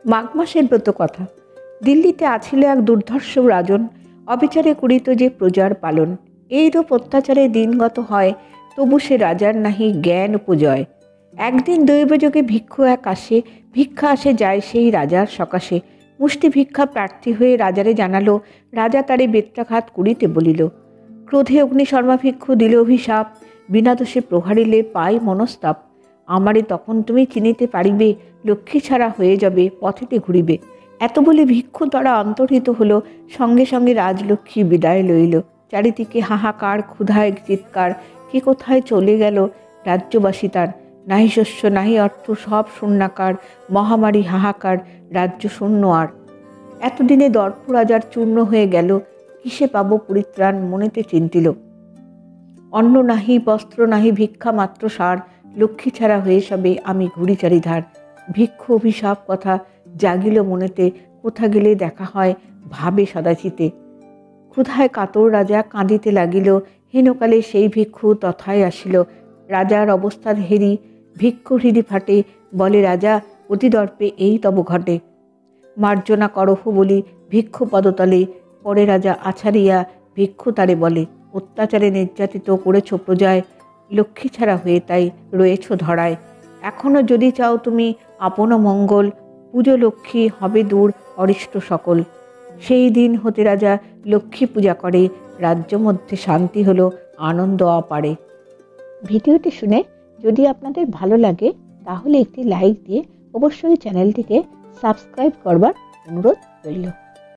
মাঘ মাসের ব্রত কথা। দিল্লিতে আছিল এক দুর্ধর্ষ রাজন, অবিচারে করিত যে প্রজার পালন। এইরূপ অত্যাচারে দিনগত হয়, তবু সে রাজার নাহি জ্ঞান উপজয়। একদিন দৈবযোগে ভিক্ষু এক আসে, ভিক্ষা আসে যায় সেই রাজার সকাশে। মুষ্টি ভিক্ষা প্রার্থী হয়ে রাজারে জানালো, রাজা তারে বেত্রাঘাত করিতে বলিল। ক্রোধে অগ্নিশর্মা ভিক্ষু দিল অভিশাপ, বিনা দোষে প্রহারিলে পাই মনস্তাপ। আমারে তখন তুমি চিনিতে পারিবে, লক্ষ্মী ছাড়া হয়ে যাবে পথেতে ঘুরিবে। এত বলে ভিক্ষু তারা অন্তর্হিত হলো, সঙ্গে সঙ্গে রাজলক্ষ্মী বিদায় লইল। চারিদিকে হাহাকার, ক্ষুধায় চিৎকার, কে কোথায় চলে গেল রাজ্যবাসী তার। নাহি শস্য নাহি অর্থ, সব শূন্যাকার, মহামারী হাহাকার, রাজ্য শূন্য আর। এতদিনে দর্প রাজার চূর্ণ হয়ে গেল, কিসে পাব পরিত্রাণ মনেতে চিন্তিল। অন্ন নাহি, বস্ত্র নাহি, ভিক্ষা মাত্র সার, লক্ষ্মী ছাড়া হয়ে সবে আমি ঘুরি চারিধার। ভিক্ষু অভিশাপ কথা জাগিল মনেতে, কোথা গেলে দেখা হয় ভাবে সদাচিতে। ক্ষুধায় কাতর রাজা কাঁদিতে লাগিল, হীনকালে সেই ভিক্ষু তথায় আসিল। রাজার অবস্থা হেরি ভিক্ষু হৃদি ফাটে, বলে রাজা অতি দর্পে এই তব ঘটে। মার্জনা করহ বলি ভিক্ষু পদতলে, পরে রাজা আছাড়িয়া ভিক্ষু তারে বলে, অত্যাচারে নির্যাতিত করেছ প্রজায়, লক্ষ্মী ছাড়া হয়ে তাই রয়েছ ধরায়। এখনো যদি চাও তুমি আপন মঙ্গল, পুজো লক্ষ্মী হবে দূর অরিষ্ট সকল। সেই দিন হতে রাজা লক্ষ্মী পূজা করে, রাজ্য মধ্যে শান্তি হলো, আনন্দ অপারে। ভিডিওটি শুনে যদি আপনাদের ভালো লাগে তাহলে একটি লাইক দিয়ে অবশ্যই চ্যানেলটিকে সাবস্ক্রাইব করবার অনুরোধ রইল।